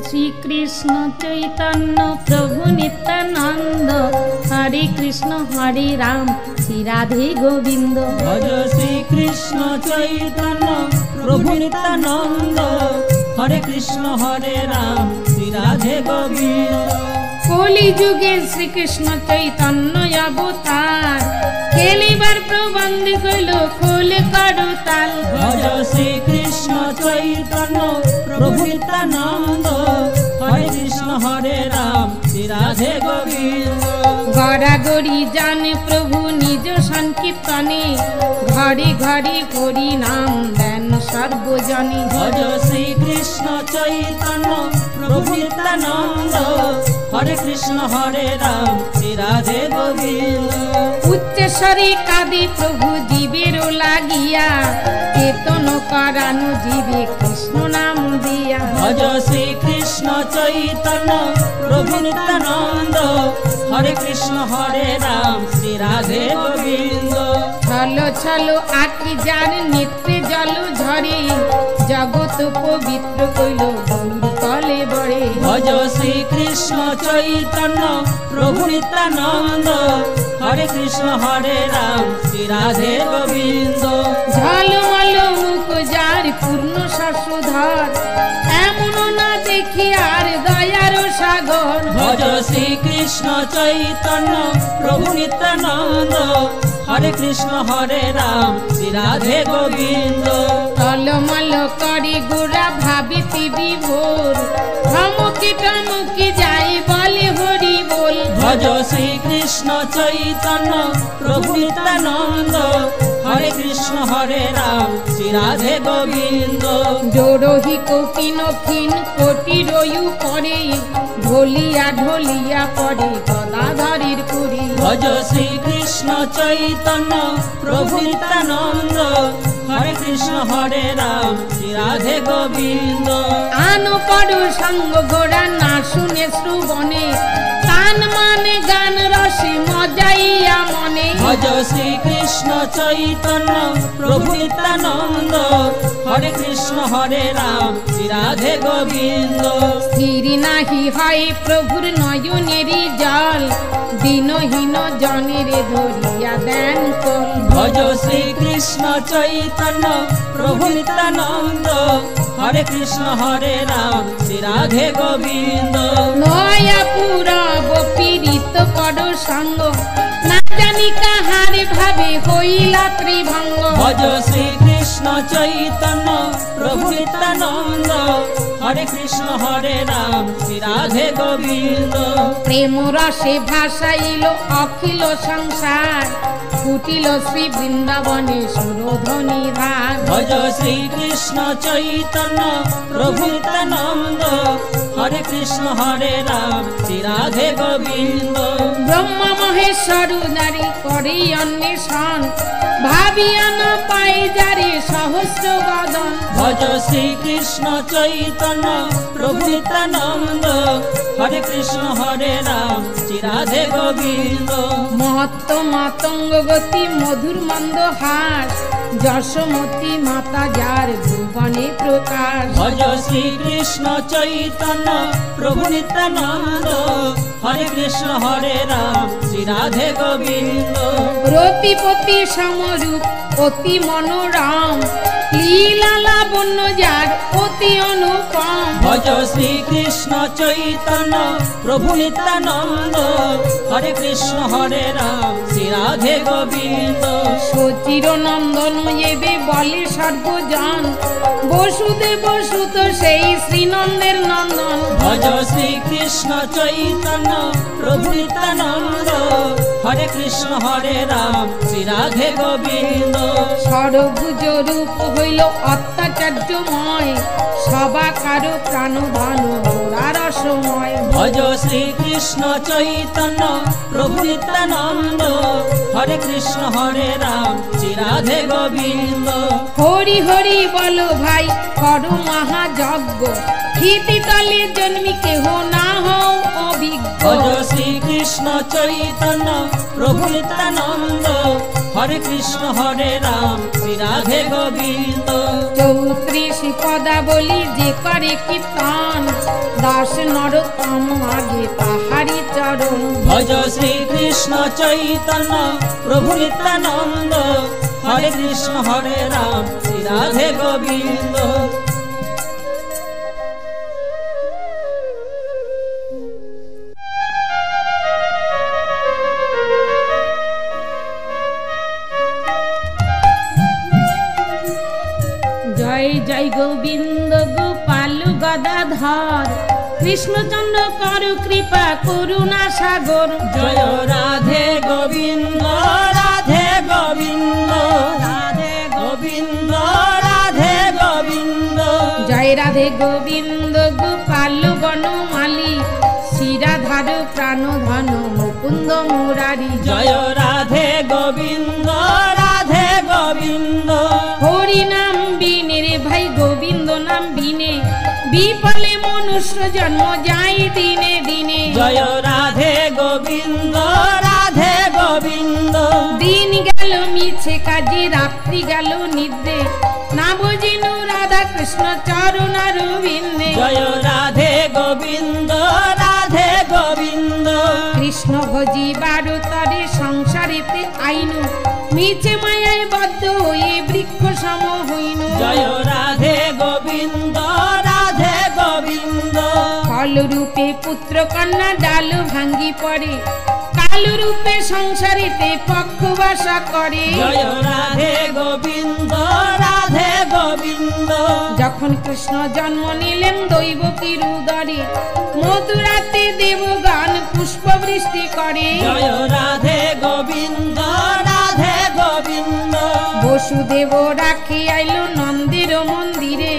শ্রীকৃষ্ণ চৈতন্য প্রভু নিত্যানন্দ, হরে কৃষ্ণ হরে রাম শ্রী রাধে গোবিন্দ। ভজ শ্রীকৃষ্ণ চৈতন্য প্রভু নিত্যানন্দ, হরে কৃষ্ণ হরে রাম শ্রী রাধে গোবিন্দ। কলি যুগে শ্রীকৃষ্ণ চৈতন্য অবতার, খেলিবার প্রবন্ধ কইল খোল করো তাল। ভজ শ্রীকৃষ্ণ চৈতন্য প্রভু নিত্যানন্দ, হরে কৃষ্ণ হরে রাম শ্রী রাধে গোবিন্দ। গড়াগড়ি জানে প্রভু নিজ সংকীর্তনে, ঘরে ঘরে হরি নাম দেন সর্বজনে। ভজ শ্রীকৃষ্ণ চৈতন্য প্রভু নিত্যানন্দ, হরে কৃষ্ণ হরে রাম শ্রী রাধে গোবিন্দ। উচ্চস্বরে কাঁদে প্রভু জীবের লাগিয়া, চেতন করানো জীবে কৃষ্ণ নাম দিয়া। ভজ শ্রীকৃষ্ণ চৈতন্য প্রভু নিত্যানন্দ, হরে কৃষ্ণ হরে রাম শ্রী রাধে গোবিন্দ। ছল ছল আখি যার নেত্রে জল ঝরে, জগৎ পবিত্র কইল গৌর তলে বড়ে। ভজ শ্রীকৃষ্ণ চৈতন্য প্রভু নিত্যানন্দ, হরে কৃষ্ণ হরে রাম শ্রী রাধে গোবিন্দ। ঝলমল মুখ যার পূর্ণ শশধর, এমন না দেখি আর দয়ার সাগর। ভজ শ্রীকৃষ্ণ চৈতন্য প্রভু নিত্যানন্দ, হরে কৃষ্ণ হরে রাম শ্রী রাধে গোবিন্দ। টলমল করে গোরা ভাবিতি বিভোর, ধমকি টমকি যাই বলে হরি বল। ভজ শ্রীকৃষ্ণ চৈতন্য প্রভু নিত্যানন্দ, হরে কৃষ্ণ হরে রাম শ্রী রাধে গোবিন্দ। জোড়হি কপিন ক্ষীণ কোটি রয়ু পরে, ঢলিয়া ঢলিয়া পড়ে গদাধরের পুরী। ভজ শ্রীকৃষ্ণ চৈতন্য প্রভু নিত্যানন্দ, হরে কৃষ্ণ হরে রাম শ্রী রাধে গোবিন্দ। আনো করো সঙ্গ ঘোড়া না শুনে শ্রবণে, তান মানে গান রসে মজাইয়া মনে। ভজ শ্রীকৃষ্ণ চৈতন্য প্রভু নিত্যানন্দ, হরে কৃষ্ণ হরে রাম শ্রী রাধে গোবিন্দ। স্থির নাহি হয় প্রভুর নয়নেরই জল, দিনহীন জনের ধরিয়া দেন কোল। ভজ শ্রীকৃষ্ণ চৈতন্য প্রভু নিত্যানন্দ, হরে কৃষ্ণ হরে রাম শ্রী রাধে গোবিন্দ। নয়া পুরব পীড়িত কর সঙ্গ, না জানি কাহার ভাবে হইলা ত্রিভঙ্গ। ভজ শ্রীকৃষ্ণ চৈতন্য প্রভু নিত্যানন্দ, হরে কৃষ্ণ হরে রাম শ্রী রাধে গোবিন্দ। প্রেম রসে ভাসাইল অখিল সংসার, ফুটিল শ্রী বৃন্দাবনে সুরধ্বনি রাগ। ভজ শ্রীকৃষ্ণ চৈতন্য প্রভু নিত্যানন্দ, হরে কৃষ্ণ হরে রাম শ্রী রাধে গোবিন্দ। ব্রহ্মা মহেশ্বর নারী করে অন্বেষণ, ভাবিয়া না পাই যারে সহস্র বদন। ভজ শ্রীকৃষ্ণ চৈতন্য প্রভু নিত্যানন্দ, হরে কৃষ্ণ হরে রাম শ্রী রাধে গোবিন্দ। মহত্ব মাতঙ্গ গতি মধুর মন্দ হাস, যশোমতী মাতা যার ভুবনে প্রকাশ। ভজ শ্রীকৃষ্ণ চৈতন্য প্রভু নিত্যানন্দ, হরে কৃষ্ণ হরে রাম শ্রী রাধে গোবিন্দ। রতিপতি সমরূপ অতি মনোরম, লীলা লাবণ্য যার অতি অনুপম। ভজ শ্রীকৃষ্ণ চৈতন্য প্রভু নিত্যানন্দ, হরে কৃষ্ণ হরে রাম শ্রী রাধে গোবিন্দ। সচির নন্দন এবে বলে সর্বজন, বসুদেব সুত সেই শ্রীনন্দের নন্দন। ভজ শ্রীকৃষ্ণ চৈতন্য প্রভু নিত্যানন্দ, হরে কৃষ্ণ হরে রাম শ্রী রাধে গোবিন্দ। সরভুজ রূপ হইল অত্যাচার্যময়, সবা কারো প্রাণধন রসময়। ভজ শ্রীকৃষ্ণ চৈতন্য প্রভু নিত্যানন্দ, হরে কৃষ্ণ হরে রাম শ্রী রাধে গোবিন্দ। হরি হরি বলো ভাই করো মহাযজ্ঞ, ক্ষিতি তলে জন্মি কেহ না হও অভিজ্ঞ। ভজ শ্রীকৃষ্ণ চৈতন্য প্রভু নিত্যানন্দ, হরে কৃষ্ণ হরে রাম শ্রী রাধে গোবিন্দ 34 পদাবলী যে করে কীর্তন 10 নরোত্তম আগে তাহারি চরণ ভজ শ্রী কৃষ্ণ চৈতন্য প্রভু নিত্যানন্দ হরে কৃষ্ণ হরে রাম শ্রী রাধে গোবিন্দ জয় জয় গোবিন্দ গোপাল গদাধর কৃষ্ণচন্দ্র কর কৃপা করুণা সাগর জয় রাধে গোবিন্দ রাধে গোবিন্দ রাধে গোবিন্দ রাধে গোবিন্দ জয় রাধে গোবিন্দ গোপাল বনমালী শ্রীরাধার প্রাণধন মুকুন্দ মুরারি জয় রাধে গোবিন্দ রাধে গোবিন্দ হরি নাম বিনে রে ভাই গোবিন্দ নাম বিনে বিফলে মনুষ্য জন্ম যায় দিনে দিনে জয় রাধে গোবিন্দ রাধে গোবিন্দ দিন গেল মিছে কাজে রাত্রি গেল নিদ্রে না বুঝিনু রাধা কৃষ্ণ চরণার বিন্দে জয় রাধে গোবিন্দ রাধে গোবিন্দ কৃষ্ণ ভজি বারো তরে সংসারেতে আইনু মিছে মায়ায় বদ্ধ হয়ে বৃক্ষ সম হইনু জয় রাধে গোবিন্দ রাধে গোবিন্দ ফল রূপে পুত্র কন্যা ডাল ভাঙ্গি পড়ে কাল রূপে সংসারেতে পক্ষবাসা করে জয় রাধে গোবিন্দ রাধে গোবিন্দ যখন কৃষ্ণ জন্ম নিলেন দৈবকীর উদরে মধুরাতে দেবগান পুষ্প বৃষ্টি করে জয় রাধে গোবিন্দ রাধে গোবিন্দ বসুদেব রাখি আইলো নন্দের মন্দিরে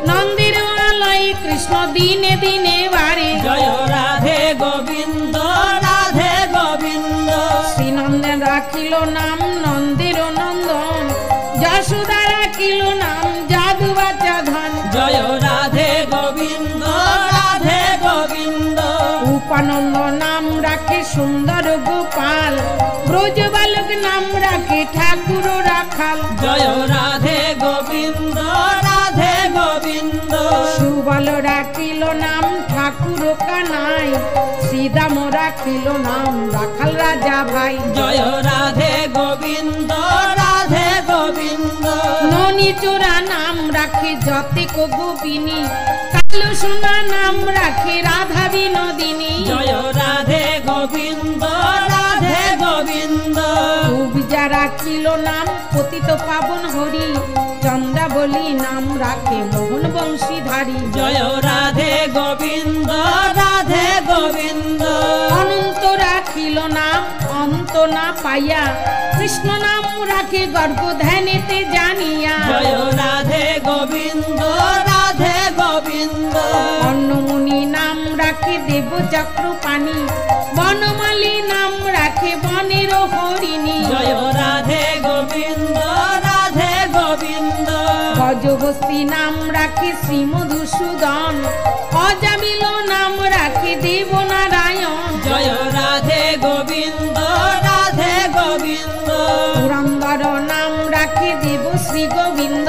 নন্দের আলয়ে কৃষ্ণ দিনে দিনে বাড়ে জয় রাধে গোবিন্দ রাধে গোবিন্দ শ্রীনন্দন রাখিল নাম নন্দের নন্দন যশোদা রাখিল নাম জাদু বাচ্চা ধন জয় রাধে গোবিন্দ রাধে গোবিন্দ উপানন্দ নাম রাখে সুন্দর গোপাল ব্রজ বালক নাম রাখে ঠাকুর রাখাল জয় রাধে গোবিন্দ রাধে গোবিন্দ সুবল রাখিল নাম ঠাকুর কানাই শ্রীদাম রাখিল নাম রাখাল রাজা ভাই জয় রাধে গোবিন্দ রাধে গোবিন্দ ননী চোরা নাম রাখে যতেক গোপিনী কালো সোনা নাম রাখে রাধা বিনোদিনী জয় রাধে গোবিন্দ রাধে গোবিন্দ কবিজা রাখিল নাম পতিত পাবন হরি চন্দ্রাবলী নাম রাখে মোহন বংশীধারী জয় রাধে গোবিন্দ রাধে গোবিন্দ অনন্ত রাখিল নাম অন্ত না পাইয়া কৃষ্ণ নাম রাখে গর্ভ ধ্যানেতে জানিয়া জয় রাধে গোবিন্দ রাধে গোবিন্দ অন্নমুনি নাম রাখে দেব চক্র পানি বনমালী নাম রাখে বনের হরিণী জয় রাধে গোবিন্দ রাধে গোবিন্দ গজবস্তি নাম রাখে শ্রী মধুসূদন অজামিল নাম রাখে দেবনারায়ণ জয় রাধে গোবিন্দ রাধে গোবিন্দ পুরন্দর নাম রাখে দেব শ্রী গোবিন্দ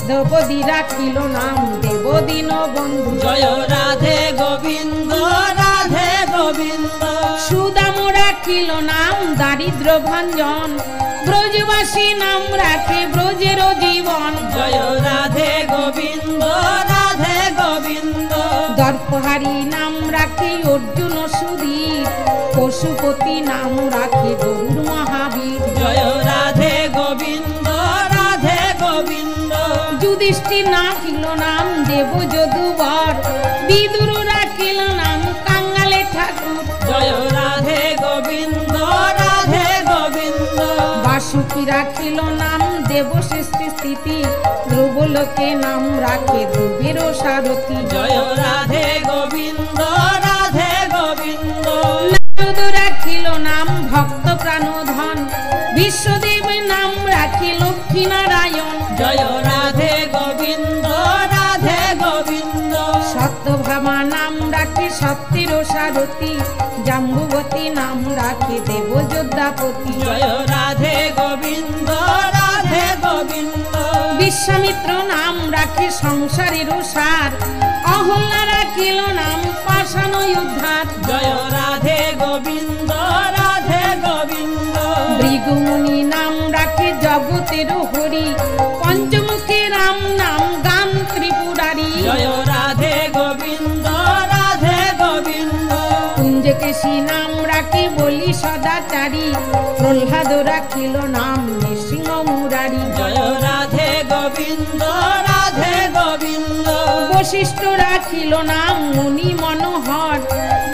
দ্রৌপদী রাখিল নাম দেব দীন বন্ধু জয় রাধে গোবিন্দ রাধে গোবিন্দ সুদাম রাখিল নাম দারিদ্র ভঞ্জন ব্রজবাসী নাম রাখে ব্রজের জীবন জয় রাধে গোবিন্দ রাধে গোবিন্দ দর্পহারী নাম রাখে অর্জুন সুধীর পশুপতি নাম রাখে গরুর মহাবীর জয় রাধে গোবিন্দ রাধে গোবিন্দ যুধিষ্ঠির রাখিল নাম দেব যদুবর বিদুর রাখিল নাম কাঙ্গালে ঠাকুর জয় রাধে গোবিন্দ রাধে গোবিন্দ বাসুকি রাখিল নাম দেবশ্রেষ্ঠী স্থিতি ধ্রুবলোকে নাম রাখে ধ্রুবের সারথী জয় রাধে গোবিন্দ রাধে গোবিন্দ নারদ রাখিল নাম ভক্ত প্রাণধন বিশ্বদেব নাম রাখে লক্ষ্মী নারায়ণ জয় রাধে গোবিন্দ রাধে গোবিন্দ সত্যভামা নাম রাখে সত্যের সারথী জাম্বুবতী নাম রাখে দেব যোদ্ধাপতি জয় রাধে গোবিন্দ গোবিন্দ রাধে গোবিন্দ বিশ্বামিত্র নাম রাখে সংসারের সার অহল্যা রাখিল নাম পাষাণ উদ্ধার জয় রাধে গোবিন্দ রাধে গোবিন্দ ভৃগুমুনি নাম রাখে জগতের হরি পঞ্চমুখী রাম নাম গান ত্রিপুরারি জয় রাধে গোবিন্দ রাধে গোবিন্দ কুঞ্জকেশী নাম রাখে বলি সদাচারী প্রহ্লাদ রাখিল নাম নৃসিংহ মুরারি জয় রাধে গোবিন্দ রাধে গোবিন্দ বশিষ্ঠ রাখিল নাম মুনি মনোহর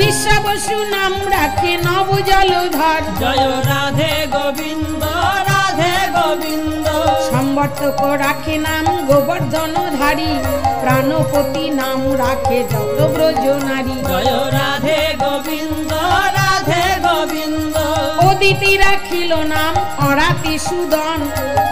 বিশ্বাবসু নাম রাখে নব জলধর জয় রাধে গোবিন্দ রাধে গোবিন্দ সম্বর্তক রাখে নাম গোবর্ধনধারী প্রাণপতি নাম রাখে যত ব্রজ নারী জয় রাধে গোবিন্দ রাধে গোবিন্দ অদিতি রাখিল নাম অরাতি সুদন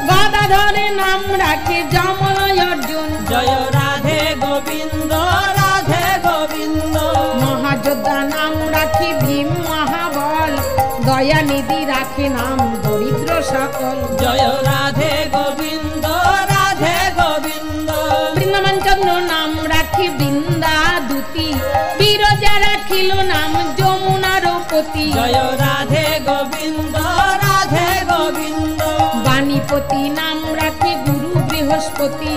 গদাধরে নাম রাখে যমলয় অর্জুন জয় রাধে গোবিন্দ রাধে গোবিন্দ মহাযোদ্ধা নাম রাখে ভীম মহাবল দয়ানিধি রাখে নাম দরিদ্র সকল জয় রাধে গোবিন্দ রাধে গোবিন্দ বৃন্দাবন চন্দ্র নাম রাখে বৃন্দা দুতি বিরজা রাখিল নাম যমুনার পতি জয় রাধে গোবিন্দ রাধে গোবিন্দ বাণীপতি নাম রাখে গুরু বৃহস্পতি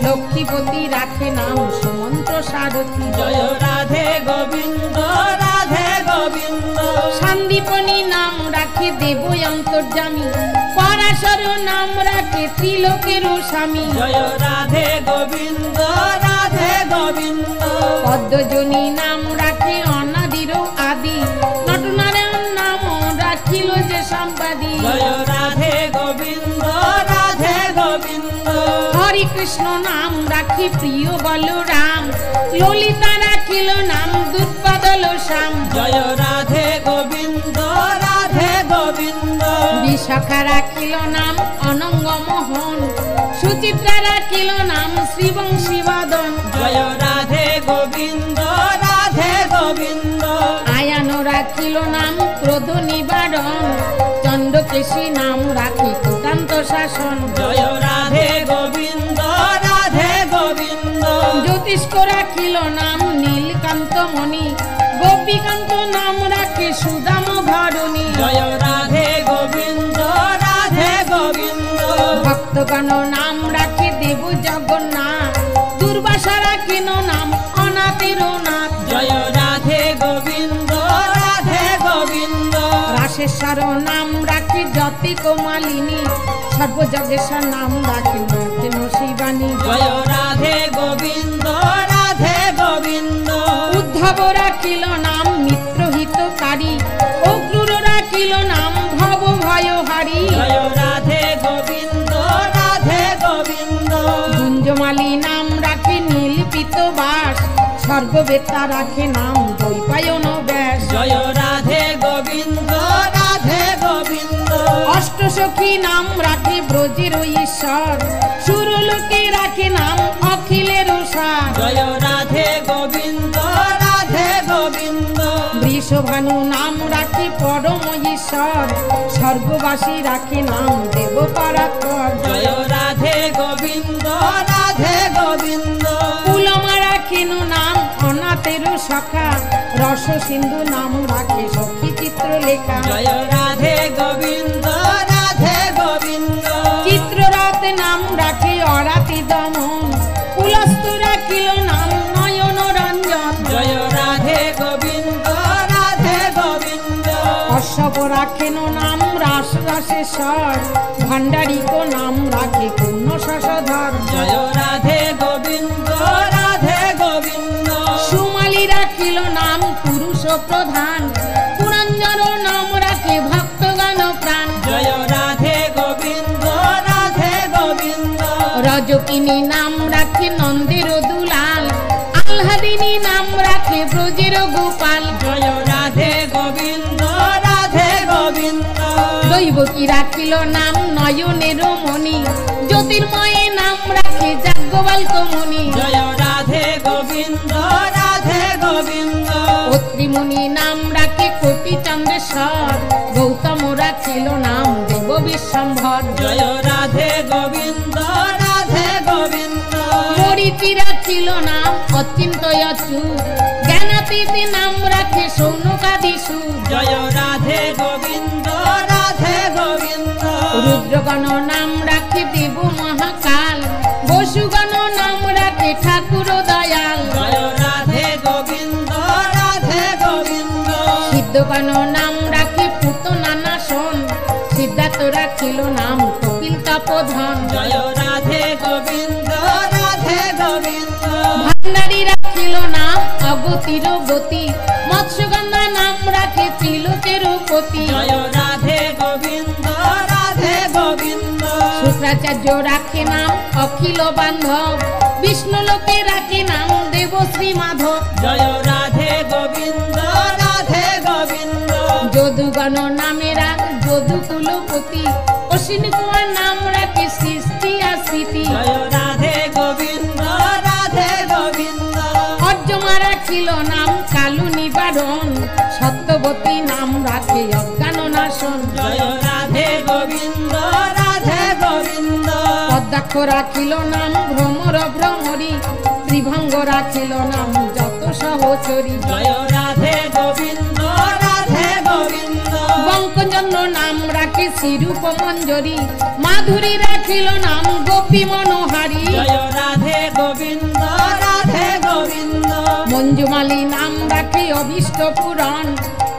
লক্ষ্মীপতি রাখে নাম সুমন্ত্র সারথী জয় রাধে গোবিন্দ রাধে গোবিন্দ সন্দীপনী নাম রাখে দেব অন্তর্যামী পরাশর নাম রাখে ত্রিলোকের স্বামী জয় রাধে গোবিন্দ রাধে গোবিন্দ পদ্মজনী নাম রাখে অনাদির আদি নটনারায়ণ নাম রাখিল যে সম্পাদি জয় রাধে গোবিন্দ রাধে গোবিন্দ হরে কৃষ্ণ নাম রাখি প্রিয় বলরাম ললিতা রাখিল নাম দুর্বাদল শ্যাম জয় রাধে গোবিন্দ রাধে গোবিন্দ বিশাখা রাখিল নাম অনঙ্গ মোহন সুচিত্রা রাখিল নাম শ্রীবংশী বাদন জয় রাধে গোবিন্দ রাধে গোবিন্দ আয়ান রাখিল নাম ক্রোধ নিবারণ চন্দ্রকেশী নাম রাখি কুটান্ত শাসন জয় রাধে গোবিন্দ রাধে গোবিন্দ জ্যোতিষ্ক রাখিল নাম নীলকান্ত মণি গোপীকান্ত নাম রাখে সুদাম ধরণী জয় রাধে গোবিন্দ রাধে গোবিন্দ ভক্তগণ নাম রাখে দেব জগন্নাথ দুর্বাসা রাখিল নাম অনাথের নাথ জয় রাধে গোবিন্দ রাধে গোবিন্দ রাশেশ্বর নাম রাখে জ্যোতি কোমালিনী সর্বজগেশ্বর নাম রাখে নর্তন শিবানী জয় রাধে গোবিন্দ রাধে গোবিন্দ উদ্ধব রাখিল নাম মিত্রহিতকারী অক্রূর রাখিল নাম ভব ভয়হারী জয় রাধে গোবিন্দ রাধে গোবিন্দ গুঞ্জমালী নাম রাখে নীলপিত বাস সর্ববেতা রাখে নাম দ্বৈপায়ন ব্যাস জয় রাধে গোবিন্দ রাধে গোবিন্দ অষ্টসখী নাম রাখে ব্রজের ঈশ্বর সুরলোকে রাখে নাম অখিলের সার জয় রাধে গোবিন্দ রাধে গোবিন্দ বৃষভানু নাম রাখে পরম ঈশ্বর স্বর্গবাসী রাখে নাম দেব পরাৎপর জয় রাধে গোবিন্দ রাধে গোবিন্দ পুলমা রাখেন নাম অনাথের সখা রস সিন্ধু নাম রাখে সখী চিত্রলেখা জয় রাধে গোবিন্দ রাধে গোবিন্দ চিত্ররথ নাম রাখে অরাতি দমন পুলস্ত রাখিল নাম নয়ন রঞ্জন জয় রাধে গোবিন্দ রাধে গোবিন্দ অশ্বপ রাখেন নাম রাস রাসেশ্বর ভান্ডারিক নাম রাখে পূর্ণ শশধর জয় রাধে গোবিন্দ রাধে গোবিন্দ সুমালি রাখিল নাম পুরুষ প্রধান পুরঞ্জর নাম রাখে ভক্তগণ প্রাণ জয় রাধে গোবিন্দ রাধে গোবিন্দ রজকিনী নাম রাখে নন্দের দুলাল আহ্লাদিনী নাম রাখে ব্রজের গোপাল জয় রাধে গোবিন্দ রাধে গোবিন্দ দৈবকী রাখিল নাম নয়নের মণি জ্যোতির্ময়ে নাম রাখে যাজ্ঞবল্ক মুনি জয় রাধে গোবিন্দ রাধে গোবিন্দ অত্রিমুনি নাম রাখে কোটি চন্দ্রেশ্বর গৌতম রাখিল নাম দেব বিশ্বম্ভর। জয় রাধে গোবিন্দ রাধে গোবিন্দ। মরিচিরা ছিল নাম অচিন্ত অচ্যুত, জ্ঞানাতীতে নাম রাখে সৌনকাদিসু। জয় রাধে গোবিন্দ রাধে গোবিন্দ। রুদ্রগণ নাম রাখে দেব মহাকাল, বসুগণ নাম রাখে ঠাকুর দয়াল। জয় রাধে গোবিন্দ রাধে গোবিন্দ। সিদ্ধগণ নাম রাখে পুত নানাসন, সিদ্ধার্থ রাখিল নাম কপিল তপোধন। জয় রাধে গোবিন্দ রাধে গোবিন্দ। ভান্ডারী রাখিল নাম অগতির গতি, মৎস্যগন্ধা নাম রাখে ত্রিলোকের পতি। জয় রাধে গোবিন্দ রাধে গোবিন্দ। শুক্রাচার্য রাখে নাম অখিল বান্ধব, বিষ্ণু লোকে রাখে নাম দেবশ্রী মাধব। জয় রাধে গোবিন্দ রাধে গোবিন্দ। যদুগণ নামে রাখ যদু কুলপতি, অশ্বিনী কুমার নাম রাখে সৃষ্টি আর স্মৃতি। জয় রাধে গোবিন্দ রাধে গোবিন্দ। অর্জমা রাখিল নাম কালু নিবারণ, সত্যবতী নাম রাখে অজ্ঞান নাশন। জয় রাধে গোবিন্দ রাধে গোবিন্দ। পদ্মাক্ষ রাখিল নাম ভ্রমর ভ্রমরী, ত্রিভঙ্গ রাখিল নাম যত সহচরী। জয় রাধে গোবিন্দ রাধে গোবিন্দ। বঙ্কচন্দ্র নাম রাখে শ্রীরূপ মঞ্জরী, মাধুরী রাখিল নাম গোপী মনোহারী। জয় রাধে গোবিন্দ রাধে গোবিন্দ। মঞ্জুমালী নাম রাখে অভীষ্ট পুরাণ,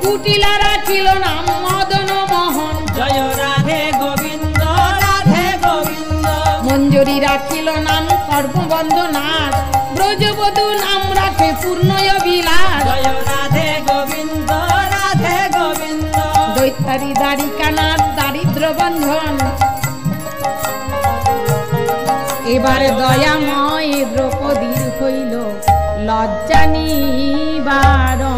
কুটিলা রাখিল নাম মদন মোহন। জয় রাধে গোবিন্দ রাধে গোবিন্দ। মঞ্জুরি রাখিল নাম কর্মবন্ধ নাথ, ব্রজবধূ নাম রাখে পূর্ণয় বিলাস। জয় রাধে গোবিন্দ রাধে গোবিন্দ। দৈত্যারী দ্বারিকানাথ দারিদ্র বন্ধন, এবার দয়াময় দ্রৌপদীর হইল লজ্জা নিবারণ।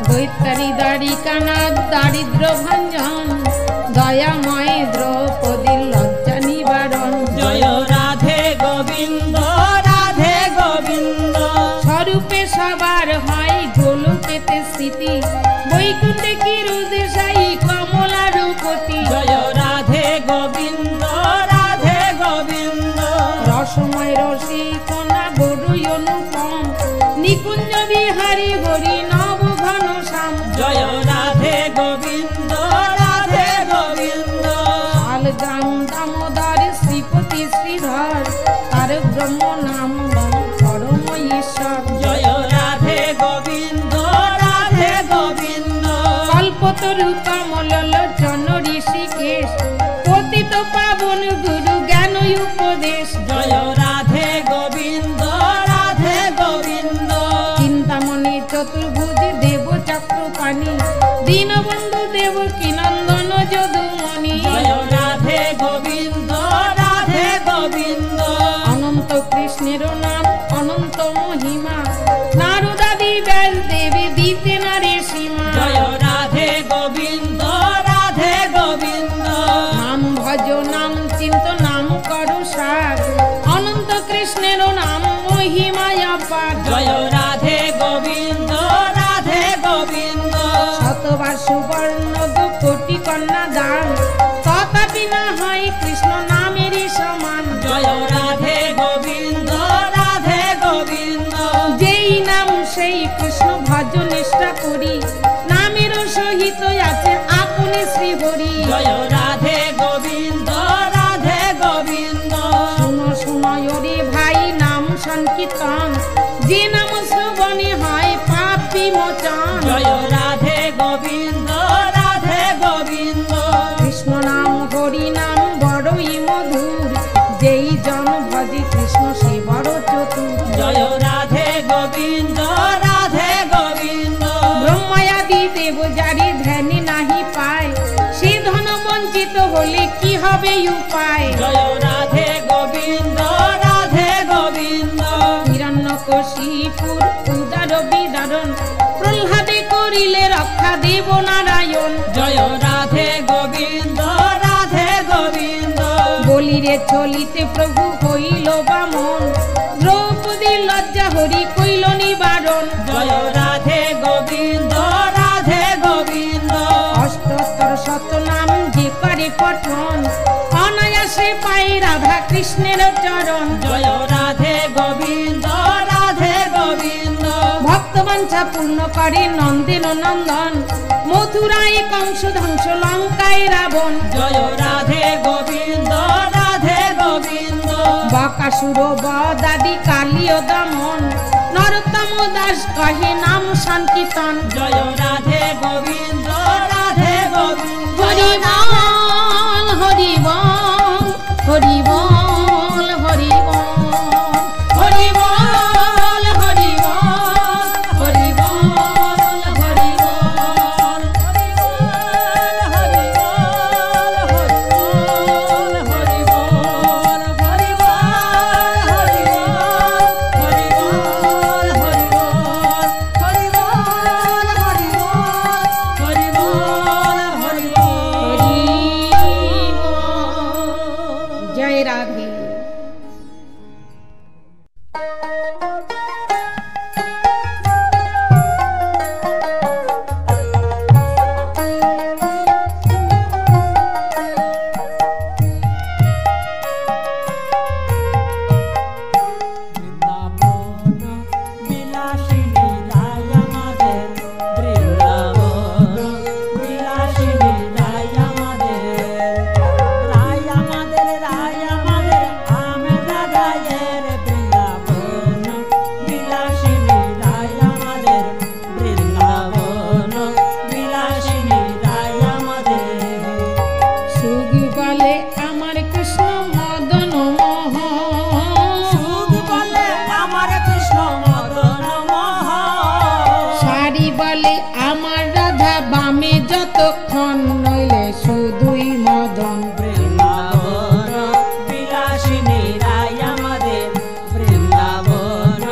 দৈত্যারী দ্বারিকানাথ দারিদ্র ভঞ্জন, দয়াময় দ্রৌপদীর লজ্জা নিবারণ। জয় রাধে গোবিন্দ রাধে গোবিন্দ। স্বরূপে সবার হয় গোলকেতে স্থিতি, বৈকুণ্ঠে কিরুদেশাই কমলারূপতি। জয় রাধে গোবিন্দ রাধে গোবিন্দ। রসময় রসিকনা বড়ই অনুপম, নিকুঞ্জ বিহারী হরি নব ঘন শ্যাম। জয় রাধে গোবিন্দ রাধে গোবিন্দ। শালগ্রাম দামোদর শ্রীপতি শ্রীধর, তার ব্রহ্ম নাম পরম ঈশ্বর। জয় রাধে গোবিন্দ রাধে গোবিন্দ। কল্পতরু কমল লোচন ঋষিকেশ, পতিত পাবন গুরু জ্ঞান উপদেশ। জয় রাধে গোবিন্দ রাধে গোবিন্দ। চিন্তামণি চতুর্ভুজ দেব চক্রপাণি, দীনবন্ধু দেব কি নন্দন যদুমণি। জয় রাধে গোবিন্দ রাধে গোবিন্দ। অনন্ত কৃষ্ণের নাম অনন্ত মহিমা, নারদাদি ব্যাস দেবী দিতে নারে সীমা। জয় রাধে গোবিন্দ রাধে গোবিন্দ। নাম ভজ নাম চিন্ত নাম করো সার, অনন্ত কৃষ্ণের নাম মহিমায় অপার। জয় রাধে গোবিন্দ রাধে গোবিন্দ। শতবার সুবর্ণ কোটি কন্যা দান, তথাপি না হয় কৃষ্ণ নামেরই সমান। জয় রাধে গোবিন্দ রাধে গোবিন্দ। যেই নাম সেই কৃষ্ণ ভজ নিষ্ঠা করি, নামের সহিত আছে আপনি শ্রী হরি। জয় রাধে গোবিন্দ রাধে গোবিন্দ। শুনো শুনো রে ভাই নাম সংকীর্তন, যে নাম শ্রবণে হয় পাপ বিমোচন। জয় রাধে গোবিন্দ রাধে গোবিন্দ। কৃষ্ণ নাম হরি নাম বড়ই মধুর, যেই জন ভজে কৃষ্ণ সে বড় চতুর। জয় রাধে গোবিন্দ রাধে গোবিন্দ। ব্রহ্মায়াদি দেব যারি ধ্যানে নাহি পায়, সে ধন বঞ্চিত হলে কি হবে উপায়। জয় রাধে গোবিন্দ রাধে গোবিন্দ। হিরণ্যকশিপুর উদার বিদারণ, প্রহ্লাদে করিলে রক্ষা দেব নারায়ণ। জয় রাধে গোবিন্দ রাধে দিয়ে চলিতে প্রভু হইল বামন, দ্রৌপদী লজ্জা হরি কইল নিবারণ। জয় রাধে গোবিন্দ রাধে গোবিন্দ, অষ্টোত্তর শতনাম যে করে পঠন, অনায়াসে পাই রাধা কৃষ্ণের চরণ। জয় রাধে গোবিন্দ রাধে গোবিন্দ, ভক্তবাঞ্ছা পূর্ণ করে নন্দেন নন্দন, মথুরায় কংস ধ্বংস লঙ্কায় রাবণ। জয় রাধে গোবিন্দ রাধে গোবিন্দ, বকাসুর বদাদি কালীয় দমন, নরোত্তম দাস কহে নাম শান্তিতন। জয় রাধে গোবিন্দ রাধে গোবিন্দ, হরি বল হরি বল হরি বল হরি বল হরি বল হরি বল হরি বল হরি বল। জয় রাধে। যতক্ষণ নইলে শুধুই মদন। বৃন্দাবন বিলাসিনী রায় আমাদের, বৃন্দাবন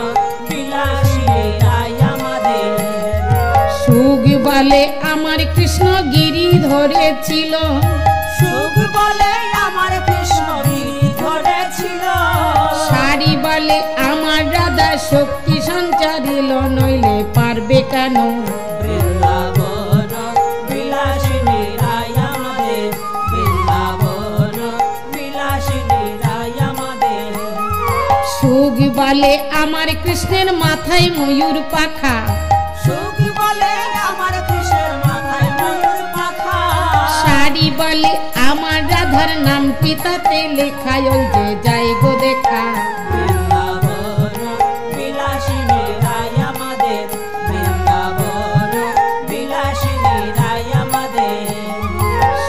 বিলাসিনী রায় আমাদের। সুখ বলে আমার কৃষ্ণ গিরি ধরেছিল, সুখ বলে আমার কৃষ্ণ গিরি ধরেছিল। শাড়ি বলে আমার রাধা শক্তি সঞ্চারিল, নইলে পারবে কেন। বৃন্দাবন বিলাসিনী রায় আমাদের, বৃন্দাবন বিলাসিনী রায় আমাদের। সুখ বলে আমার কৃষ্ণের মাথায় ময়ূর পাখা, সুখ বলে আমার কৃষ্ণের মাথায় ময়ূর পাখা। শাড়ি বলে আমার রাধার নামটি তাতে লেখা, ওই যে যাই গো দেখা। বৃন্দাবন বিলাসিনী রায় আমাদের, বৃন্দাবন বিলাসিনী রায় আমাদের।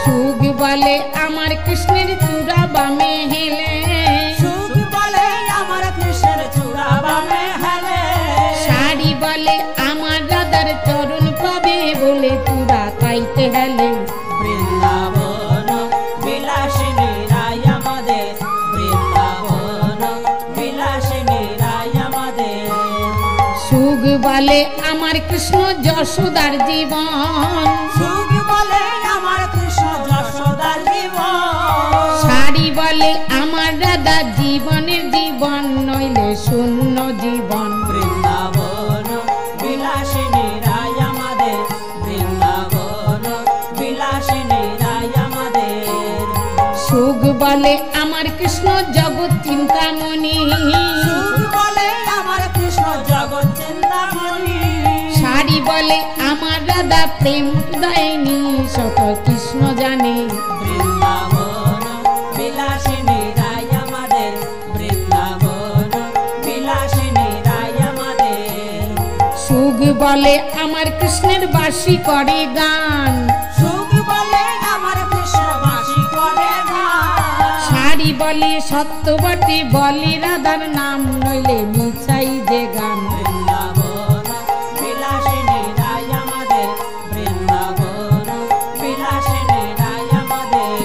সুখ বলে আমার কৃষ্ণের চূড়া বামে হেলে, সুখ বলে আমার কৃষ্ণের চূড়া বামে হেলে। শাড়ি বলে আমার রাধার চরণ পাবে বলে চূড়া তাইতে হেলে। বৃন্দাবন বিলাসিনী রায় আমাদের, বৃন্দাবন বিলাসিনী রায় আমাদের। সুখ বলে আমার কৃষ্ণ যশোদার জীবন, সুখ বলে আমার কৃষ্ণ যশোদার জীবন। শাড়ি বলে আমার রাধা জীবনের জীবন, নইলে শূন্য জীবন। বৃন্দাবন বিলাসিনী রায় আমাদের, বৃন্দাবন বিলাসিনী রায় আমাদের। সুখ বলে আমার কৃষ্ণ জগৎ চিন্তামণি, সুখ বলে আমার কৃষ্ণ জগৎ চিন্তামণি। শাড়ি বলে আমার রাধা প্রেম দেয়নি, সকল কৃষ্ণ জানে। বৃন্দাবন বিলাসিনী রায় আমাদের, বৃন্দাবন বিলাসিনী রায় আমাদের। সুখ বলে আমার কৃষ্ণের বাঁশি করে গান, সুখ বলে আমার কৃষ্ণ বাঁশি করে গান। শাড়ি বলে সত্যবতী বলে রাধার নাম, নইলে মিছাই যে গান। বৃন্দাবন বিলাসিনী রায় আমাদের, বৃন্দাবন বিলাসিনী রায় আমাদের।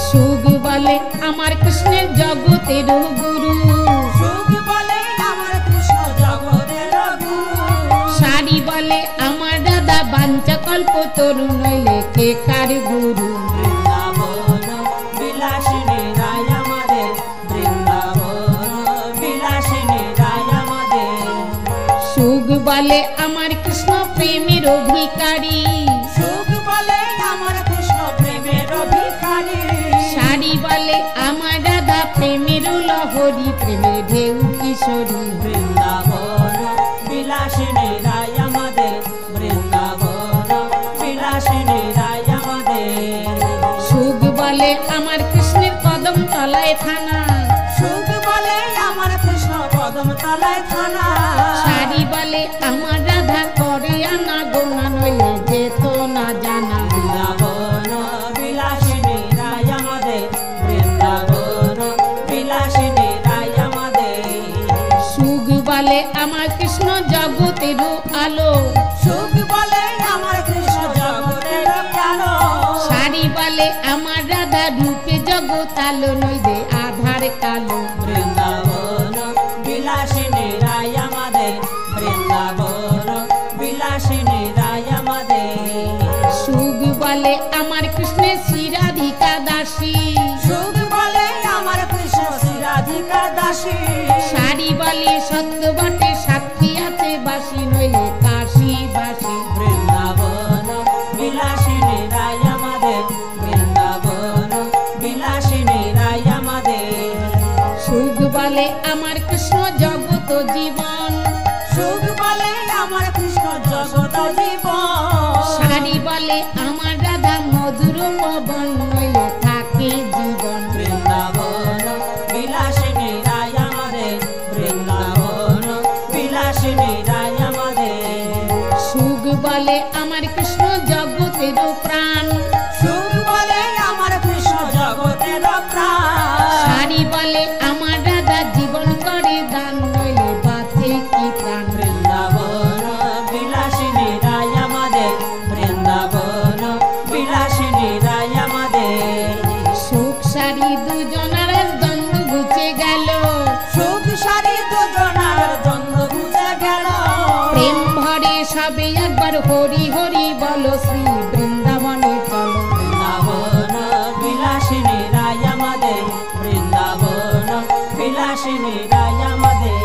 সুখ বলে আমার কৃষ্ণের জগতের গুরু, সুখ বলে আমার কৃষ্ণ জগতের গুরু। শাড়ি বলে আমার রাধা বাঞ্ছা কল্প তরু, নইলে কে কার গুরু। বৃন্দাবন বিলাসিনী রায় আমাদের, বলে আমার কৃষ্ণ প্রেমের অধিকারী, সুখ বলে আমার কৃষ্ণ প্রেমের ভিখারি, শাড়ি বলে আমার রাধা প্রেমের লহরী, প্রেমের ঢেউ কিশোরী। বৃন্দাবন বিলাসিনী রায় আমাদের, বৃন্দাবন বিলাসিনী রায় আমাদের। সুখ বলে আমার কৃষ্ণের কদম তলায় থানা, সুখ বলে আমার কৃষ্ণ কদম তলায় থানা, শাড়ি বলে আমার রাধা করে আনা গোনা, নইলে যেত না জানা। বৃন্দাবন বিলাসিনী রায় আমাদের, বৃন্দাবন বিলাসিনী রায় আমাদের। সুখ বলে আমার কৃষ্ণ জগতের আলো, সুখ বলে আমার কৃষ্ণ জগতের কালো, শাড়ি বলে আমার রাধা রূপে জগৎ আলো, নইলে আধার কালো। বৃন্দাবন বিলাসিনী রায় আমাদের, বৃন্দাবন বিলাসিনী রায় আমাদের। সুখ বলে আমার কৃষ্ণের শ্রীরাধিকা দাসী, সুখ বলে আমার কৃষ্ণ শ্রীরাধিকা দাসী, শাড়ি বলে সত্য বটে সাক্ষী আছে বাসী, নইলে কাশী বাসী। বৃন্দাবন বিলাসিনী রায় আমাদের, বৃন্দাবন বিলাসিনী রায় আমাদের। সুখ বলে আমার কৃষ্ণ জগত জীবন, সুখ বলে আমার কৃষ্ণ জগত জীবন, শাড়ি বলে আমার রাধা মধুর পবন, নইলে থাকে জীবন। বৃন্দাবন বিলাসিনী রায় আমাদের, বৃন্দাবন বিলাসিনী রায় আমাদের। সুখ বলে আমার কৃষ্ণ জগতের প্রাণ, সুখ বলে আমার কৃষ্ণ জগতের প্রাণ, শাড়ি বলে আমার রাধা জীবন করে দান, নইলে বাঁচে কি প্রাণ। বৃন্দাবন বিলাসিনী রায় আমাদের, বৃন্দাবন বিলাসিনী রায় আমাদের। সুখ শাড়ি দুজনার দ্বন্দ্ব ঘুচে গেল, সুখ সারি দুজনার দ্বন্দ্ব বুঝে গেল, প্রেম ভরে সবে একবার হরি হরি বলো, শ্রী বৃন্দাবনে চলো। বৃন্দাবন বিলাসিনী রায় আমাদের, বৃন্দাবন বিলাসিনী রায় আমাদের।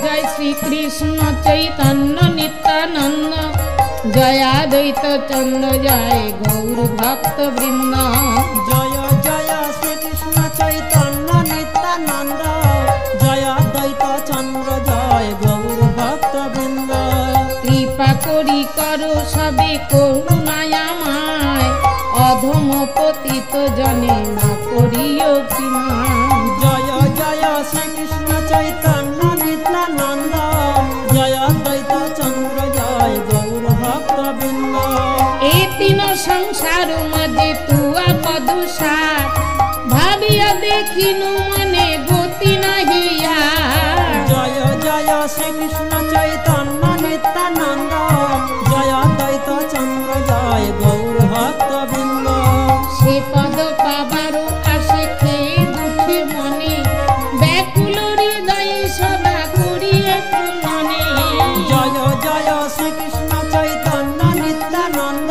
জয় শ্রীকৃষ্ণ চৈতন্য নিত্যানন্দ, জয়াদ্বৈত চন্দ্র জয় গৌর ভক্ত বৃন্দ। জয় জয় শ্রীকৃষ্ণ চৈতন্য নিত্যানন্দ, জয় দ্বৈত চন্দ্র জয় গৌর ভক্ত বৃন্দ। কৃপা করি করো সবে করুণায় আমায়, অধম পতিত জনে না করিও বিনাশ। জয় জয় শ্রীকৃষ্ণ চৈতন্য নিত্যানন্দ, জয় দ্বৈত চন্দ্র জয় গৌর ভক্ত বৃন্দ। এ তিন সংসার মাঝে তুয়া পদসার, ভাবিয়া দেখিনু মনে গতি নাহি আর। জয় জয় শ্রীকৃষ্ণ চৈতন্য নিত্যানন্দ, জয় দ্বৈত চন্দ্র জয় গৌর ভক্ত বৃন্দ। সে পদ পাবারও আসে খেয়ে দুঃখে মনে, ব্যাকুল হৃদয়ে সদা করিয়ে মনে। জয় জয় শ্রীকৃষ্ণ চৈতন্য নিত্যানন্দ,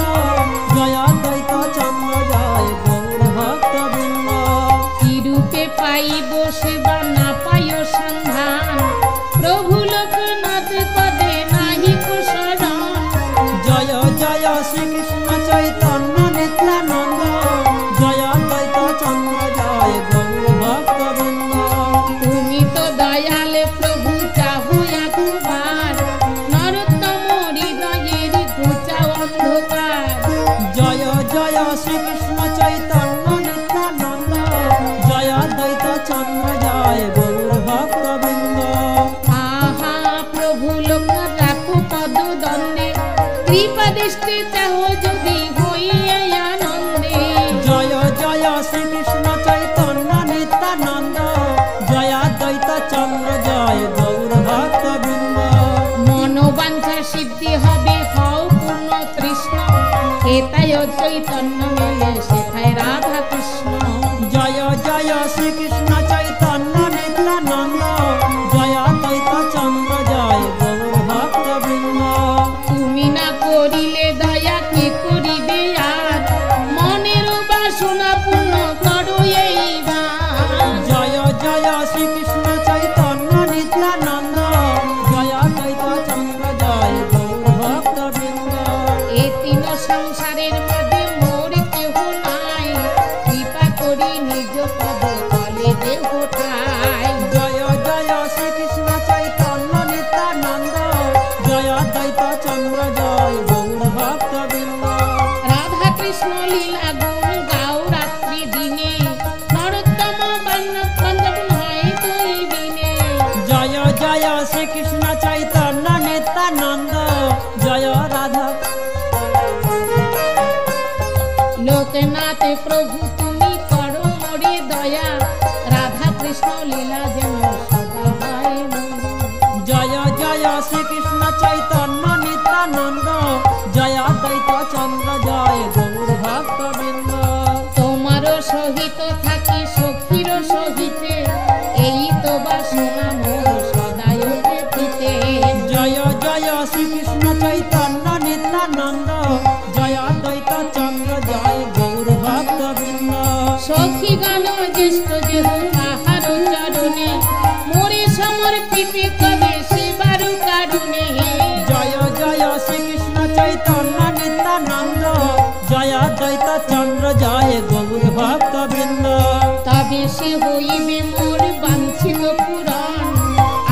জয় দ্বৈত চন্দ্র জয় গৌর ভক্ত বৃন্দ। কিরূপে পাইব সেবা না পাইও সন্ধান, প্রভু লোকনাথ পদে নাহি কুশরণ। জয় জয় শ্রীকৃষ্ণ চৈতন্য নিত্যানন্দ, জয় দ্বৈত চন্দ্র জয় গৌর ভক্ত বৃন্দ। তুমি তো দয়াল প্রভু চাহু একবার, নরোত্তম হৃদয়ের ঘুচাও অন্ধকার। জয় জয় শ্রীকৃষ্ণ চৈতন্য নিত্যানন্দ, জয় দ্বৈত চন্দ্র জয় গৌর ভক্ত বৃন্দ। আহা প্রভু লোকনাথ রাখো পদ দ্বন্দ্বে, কৃপা দৃষ্টি চাহ যদি হইয়া আনন্দে। জয় জয় শ্রীকৃষ্ণ চৈতন্য নিত্যানন্দ, জয় দ্বৈত চন্দ্র জয় গৌর ভক্ত বৃন্দ। মনোবাঞ্ছা সিদ্ধি হবে হও পূর্ণ তৃষ্ণ, এতাই চৈতন্য মেলে সেথায় রাধা কৃষ্ণ। জয় জয় শ্রীকৃষ্ণ চৈতন্য নিত্যানন্দ, জয় দ্বৈত চন্দ্র জয় গৌর ভক্ত বৃন্দ। তুমি নিজ পদ তলে দেহ ঠাই। জয় জয় শ্রীকৃষ্ণ চৈতন্য নিত্যানন্দ, জয় দ্বৈত চন্দ্র জয় গৌর ভক্তবৃন্দ। রাধা কৃষ্ণ লীলা গুণ গাও রাত্রি দিনে, নরোত্তম বান্ধব নয় দুই দিনে। জয় জয় শ্রীকৃষ্ণ চৈতন্য নিত্যানন্দ, জয় রাধা। লোকনাথ প্রভু তুমি করো মোরে দয়া, রাধা কৃষ্ণ লীলা যেন সদা হয় মন। জয় জয় শ্রীকৃষ্ণ চৈতন্য নিত্যানন্দ, জয় দ্বৈত চন্দ্র জয় গৌর ভক্তবৃন্দ। তোমার সহিত থাকি সখীর সহিতে, এই তো বাসনা মোর সদাই উঠিতে। জয় জয় শ্রীকৃষ্ণ চৈতন্য নিত্যানন্দ, জয় দ্বৈত চন্দ্র জয় গৌর ভক্তবৃন্দ। সখী গান জ্যেষ্ঠ যেহু আহার চরণে, মোরে সমর্পিতে কবে সেবার কারণে। জয় জয় শ্রীকৃষ্ণ চৈতন্য নিত্যানন্দ, জয় দ্বৈত চন্দ্র জয় গৌর ভক্তবৃন্দ। তবে সে হইবে মোর বাঞ্ছিত পুরাণ,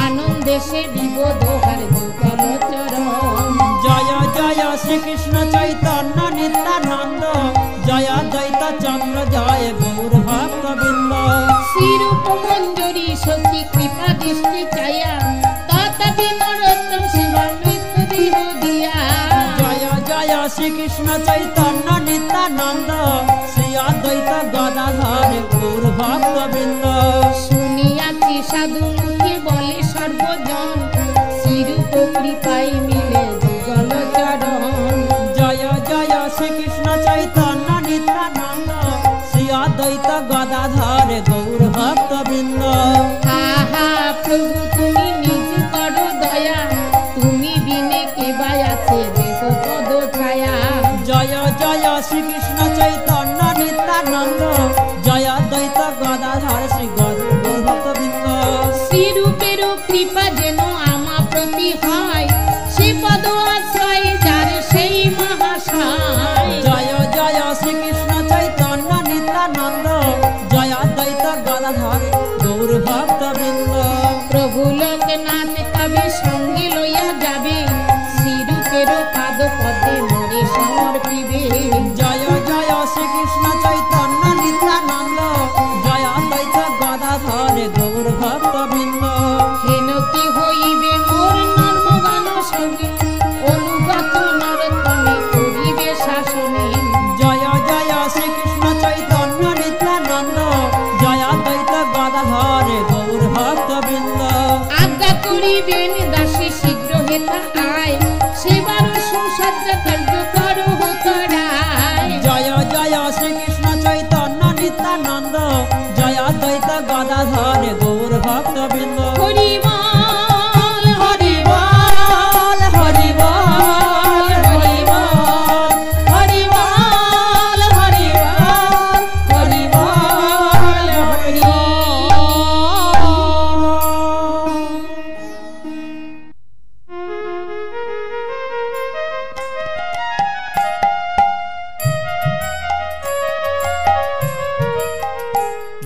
আনন্দে সে দিব দোহার যুগল চরণ। জয় জয় শ্রীকৃষ্ণ চৈতন্য নিত্যানন্দ, জয় দ্বৈত চন্দ্র জয় গৌর ভক্তবৃন্দ। শ্রীরূপ মঞ্জুরি সখী কৃপা দৃষ্টি চায়া, তথাপি নরোত্তম সেবা মৃত্যু দেহ দিয়া। জয় জয় শ্রীকৃষ্ণ চৈতন্য নিত্যানন্দ, শ্রী অদ্বৈত গদাধর গৌর ভক্তবৃন্দ। শুনিয়াছি সাধু মুখে বলে সর্বজন, শ্রীরূপ কৃপায় মিলে যুগল চরণ। জয় জয় শ্রীকৃষ্ণ চৈতন্য নিত্যানন্দ, শ্রী অদ্বৈত গদাধর গৌর ভক্তবৃন্দ। হা হা প্রভু তুমি নিজ করো দয়া, তুমি বিনে কেবাই আছে দেহ পদ ছায়া। জয় জয় শ্রীকৃষ্ণ চৈতন্য নিত্যানন্দ, জয় দ্বৈত গদাধর শ্রী গৌর ভক্তবৃন্দ। শ্রীরূপের কৃপা যেন আমা প্রতি হয়, সে পদ আশ্রয় যার সেই মহাশয়। জয় জয় শ্রীকৃষ্ণ চৈতন্য নিত্যানন্দ, জয় দ্বৈত গদাধর গৌর ভক্তবৃন্দ। প্রভু লোকনাথ কবে সঙ্গে লইয়া যাবে, শ্রীরূপের পাদ পদে মোরে সমর্পিবে। জয় জয় শ্রীকৃষ্ণ চৈতন্য নিত্যানন্দ, জয় দ্বৈত গদাধর গৌর ভক্তবৃন্দ। হেন কি হইবে মোর নর্মগান সঙ্গে, অনুগত নরোত্তমে করিবে শাসনে। জয় জয় শ্রীকৃষ্ণ চৈতন্য নিত্যানন্দ, জয় দ্বৈত গদাধর গৌর ভক্তবৃন্দ। আজ্ঞা করিবেন দাসী শীঘ্র হেতা আয়, সেবার সুসজ্জা কার্য করো করায়। জয় জয় শ্রীকৃষ্ণ চৈতন্য নিত্যানন্দ, জয় দ্বৈত গদাধর গৌর ভক্তবৃন্দ। হরি বল হরি বল হরি বল হরি বল হরি বল হরি বল হরি বল হরি বল।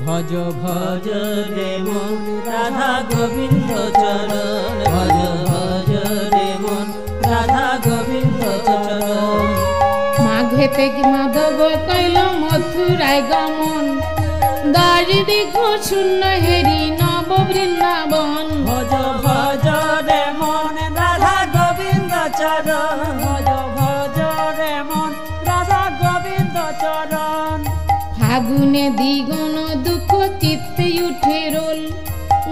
ভজ ভজ রে মন রাধা গোবিন্দ চরণ, ভজ ভজ রে মন রাধা গোবিন্দ চরণ। মাঘেতে মাধব কইল মথুরায় গমন, দ্বারি দিঘ শূন্য হেরি নব বৃন্দাবন। ভজ ভজ রে মন রাধা গোবিন্দ চরণ, ভজ ভজ রে মন রাধা গোবিন্দ চরণ। ফাগুনে দ্বিগুণ দুঃখ চিত্তে উঠে রোল,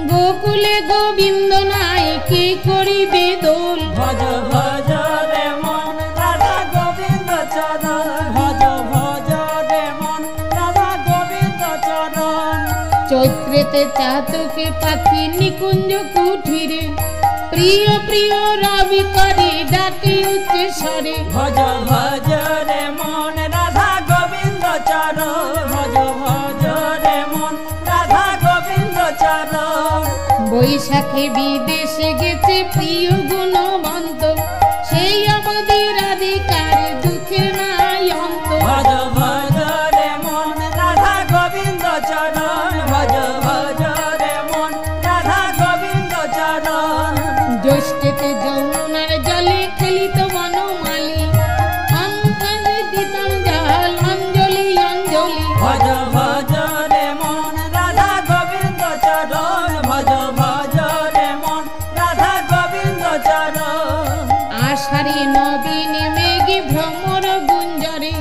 গোকুলে গোবিন্দ নাই কে করিবে দোল। ভজ ভজ রে মন রাধা গোবিন্দ চরণ, ভজ ভজ রে মন রাধা গোবিন্দ চরণ। চৈত্রেতে চাতকে পাখি নিকুঞ্জ কুঠিরে, প্রিয় প্রিয় রবি করে ডাকে উচ্চ স্বরে। ভজ ভজ রে মন রাধা গোবিন্দ চরণ, ভজ ভজ রে মন রাধা গোবিন্দ চরণ। বৈশাখে বিদেশে গেছে প্রিয় গুণবন্ত, সেই অবধি রাধিকার দুঃখের নাই অন্ত। ভজ ভজ রে মন রাধা গোবিন্দ চরণ ভজ ভজ রে মন রাধা গোবিন্দ চরণ জ্যৈষ্ঠেতে যমুনার জলে খেলিত বনমালী অন্তরে দিতাম জল অঞ্জলি অঞ্জলি ভজ ভজ রে মন রাধা গোবিন্দ চরণ ভজ ভজ রে মন রাধা গোবিন্দ চরণ আষাঢ়ে নবীনে মেঘে ভ্রমর গুঞ্জরে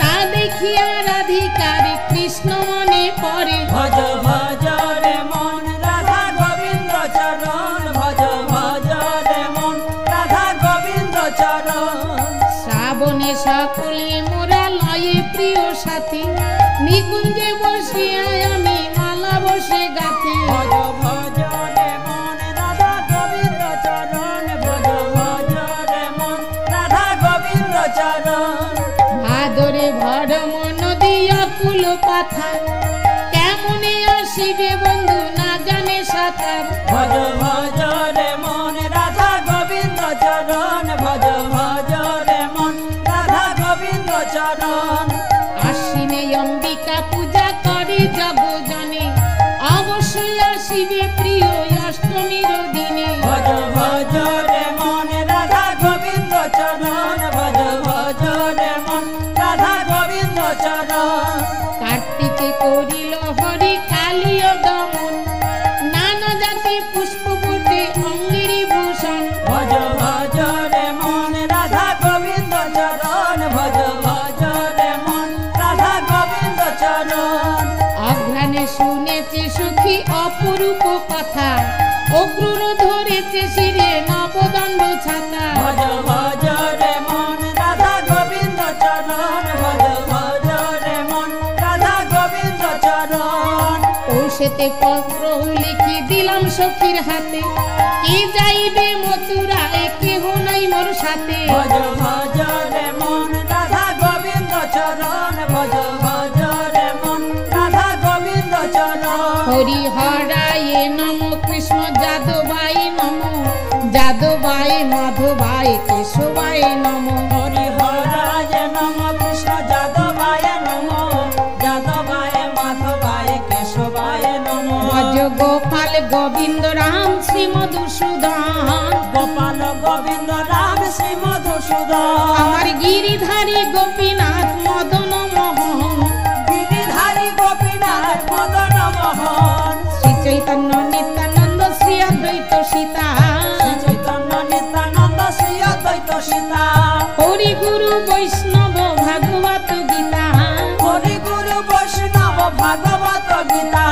তা দেখিয়া রাধিকারে কৃষ্ণ মনে পড়ে ভজ ভজ রে মন রাধা গোবিন্দ চরণ ভজ ভজ রে মন রাধা গোবিন্দ চরণ শ্রাবণে সকলে মোরা লয়ে প্রিয় সাথী নিকুঞ্জে বসিয়া আমি মালা বসে গাথি ভজ ভজ রে মন রাধা গোবিন্দ চরণ ভজ ভজ রে মন রাধা গোবিন্দ চরণ ভাদরে ভরম নদী অকুল পাথা কেমনে আসিবে বন্ধু না জানে সাঁতার ভজ ভজ রে মন রাধা গোবিন্দ চরণ ভজ ভজ রে মন রাধা গোবিন্দ চরণ আশ্বিনে অম্বিকা পূজা করে জগজনে অবশ্যই আসিবে প্রিয় অষ্টমীর দিনে ভজ ভজ রে মন রাধা গোবিন্দ চরণ ভজ ভজ রে মন রাধা গোবিন্দ চরণ কার্তিকে করিল হরি কালীয় দমন নানা জাতি পুষ্প ফুটে অঙ্গিরি ভূষণ ভজ ভজ রে মন রাধা গোবিন্দ চরণ ভজ ভজ রে মন রাধা গোবিন্দ চরণ অঘ্রাণে শুনেছে সুখী অপরূপ কথা অক্রূর ধরেছে শিরে নবদণ্ড ছাতা ভজ ভজ রে মন রাধা গোবিন্দ চরণ ভজ ভজ রে মন রাধা গোবিন্দ চরণ কৌশেতে পত্র লিখি দিলাম সখীর হাতে কে যাইবে মথুরায় কেহ নাই মোর সাথে ভজ ভজ রে মন রাধা গোবিন্দ চরণ ভজ ভজ রে মন রাধা গোবিন্দ চরণ হরি হরায় নম কৃষ্ণ যাদবায় নম যাদবায় মাধবায় কেশবায় নম হরি হরায় নম কৃষ্ণ যাদবায় নম যাদবায় মাধবায় কেশবায় নম ভজ গোপাল গোবিন্দ রাম শ্রী মধুসূদন গোপাল গোবিন্দ রাম শ্রী মধুসূদন আমার গিরিধারী গোপীনাথ মদন মোহন গিরিধারী গোপীনাথ মদন মোহন শ্রী চৈতন্য নিত্যানন্দ শ্রী অদ্বৈত সীতা শ্রী চৈতন্য নিত্যানন্দ শ্রী অদ্বৈত সীতা হরি গুরু বৈষ্ণব ভাগবত গীতা হরি গুরু বৈষ্ণব ভাগবত গীতা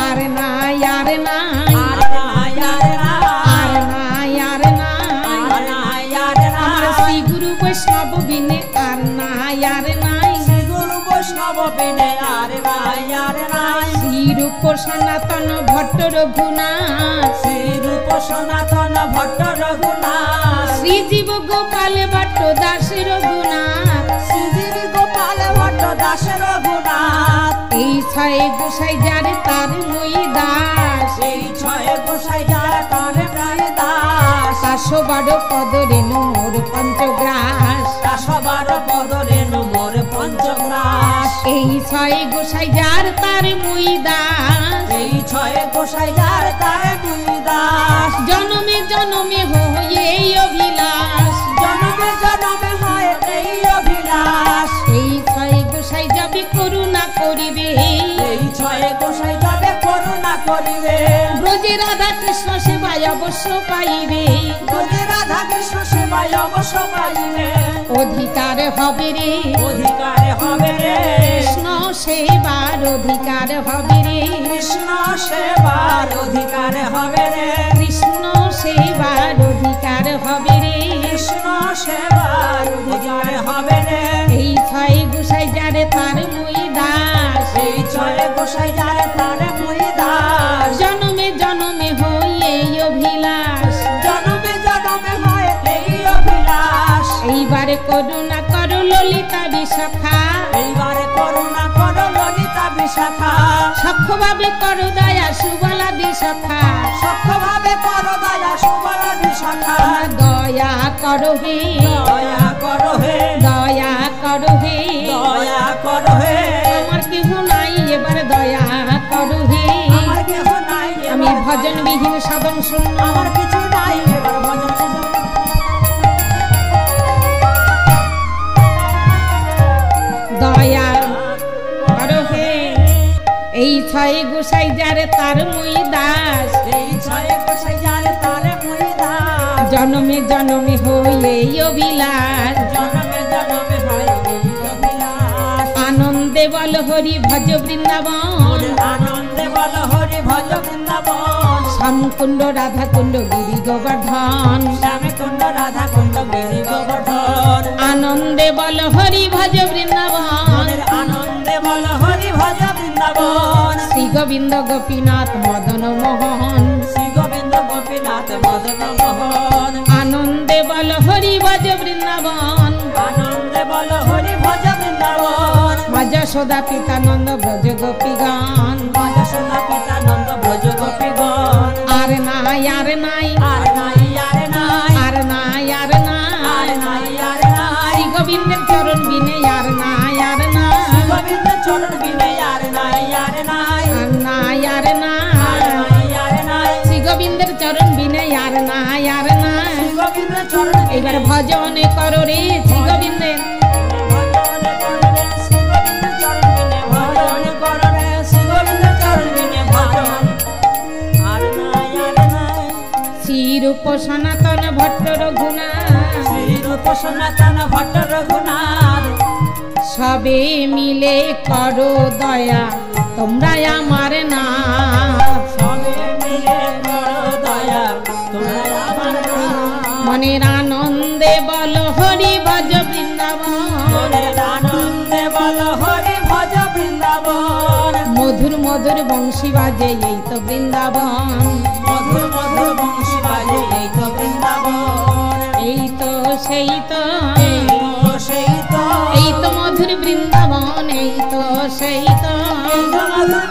আর নাই আর নাই আর নাই আর নাই আর নাই আর নাই আর নাই আর আমার নাই শ্রী গুরু বৈষ্ণব বিনে আর নাই আর নাই শ্রী গুরু বৈষ্ণব বিনে আর নাই আর নাই শ্রী রূপ সনাতন ভট্ট রঘুনাথ শ্রী রূপ সনাতন ভট্ট রঘুনাথ শ্রী জীব গোপাল ভট্ট দাস রঘুনাথ শ্রীজীবী গোপাল ভট্ট দাস রঘুনাথ এই ছয় গোসাই যার তার মই দাস সেই ছয় গোসাই যার তার প্রায় দাস 512 পদ রেণু মোর পঞ্চগ্রাস 112 পদ রেণু মোর পঞ্চগ্রাস এই ছয় গোসাই যার তার মই দাস এই ছয় গোসাই যার তার দুই দাস জনমে জনমে হয়ে অভিলাষ জনমে জনমে হয় এই অভিলাষ এই ছয় গোসাই যাবে করুণা করিবে এই ছয় গোসাই যাবে করুণা করিবে ব্রজে রাধা কৃষ্ণ সেবায় অবশ্য পাইবে যদি রাধা কৃষ্ণ সেবায় অবশ্য পাইবে অধিকার হবে রে অধিকার হবে রে কৃষ্ণ সেবার অধিকার হবে রে কৃষ্ণ সেবার অধিকার হবে রে কৃষ্ণ সেবার অধিকার হবে রে কৃষ্ণ সেবার অধিকার হবে রে এই ছয় গোসাই যারে তার মই দাস এই ছয় গোসাই যার তার মুই দাস জনমে জনমে হইয়ে অভিলাষ জনমে জনমে হয় এই অভিলাষ এইবারে করুণা করো ললিতা বিশাখা এইবারে করুণা করো ললিতা বিশাখা সক্ষভাবে করো দয়া সুবলা বিশাখা সক্ষভাবে করো দয়া সুবলা বিশাখা দয়া করো হে দয়া করো হে দয়া করো হে দয়া করো হে আমার কেহ নাই এবার দয়া ভজন বিহীন সাধন শূন্য আমার কিছু নাই এবার ভজন শূন্য দয়া করো হে এই ছয় গোসাই যারে তার মুই দাস এই ছয় গোসাই যারে তারে মুই দাস জনমে জনমে হইলে অবিলাস জনমে জনমে হয় এই অভিলাষ আনন্দে বল হরি ভজ বৃন্দাবন আনন্দে বল হরি ভজ বৃন্দাবন শ্যামকুণ্ড রাধাকুণ্ড গিরি গোবর্ধন শ্যামকুণ্ড রাধাকুণ্ড গিরি গোবর্ধন আনন্দে বল হরি ভজ বৃন্দাবন আনন্দে বল হরি ভজ বৃন্দাবন শ্রী গোবিন্দ গোপীনাথ মদন মোহন শ্রী গোবিন্দ গোপীনাথ মদন মোহন আনন্দে বল হরি ভজ বৃন্দাবন আনন্দে বল হরি ভজ বৃন্দাবন মজা সদা পিতানন্দ ব্রজ গোপীগণ মজা সোনা পিতানন্দ ব্রজ গোপীগণ আর নাই আর নাই আর নাই আর নাই আর নাই আর আর নাই নাই আর নাই শ্রী গোবিন্দের চরণ বিনে আর নাই আর শ্রী নাই গোবিন্দ চরণ বিনে আর নাই আর নাই আর নাই আর আর নাই নাই আর নাই শ্রী গোবিন্দের চরণ বিনে আর নাই আর নাই শ্রী গোবিন্দ চরণ এবার ভজন করো রে শ্রী গোবিন্দের শ্রীরূপ সনাতন ভট্ট রঘুনাথ সনাতন ভট্ট রঘুনাথ সবে মিলে করো দয়া তোমরা আমার না সবে মিলে করো দয়া তোমরা আমার নাম। মনের আনন্দে বল হরি ভজ বৃন্দাবন মনের আনন্দে বল হরি ভজ বৃন্দাবন মধুর মধুর বংশী বাজে এই তো বৃন্দাবন মধুর মধুর বংশী বাজে এই তো বৃন্দাবন এই তো সেই তো এই তো সেই তো এই তো মধুর বৃন্দাবন এই তো সেই তো এই তো মধুর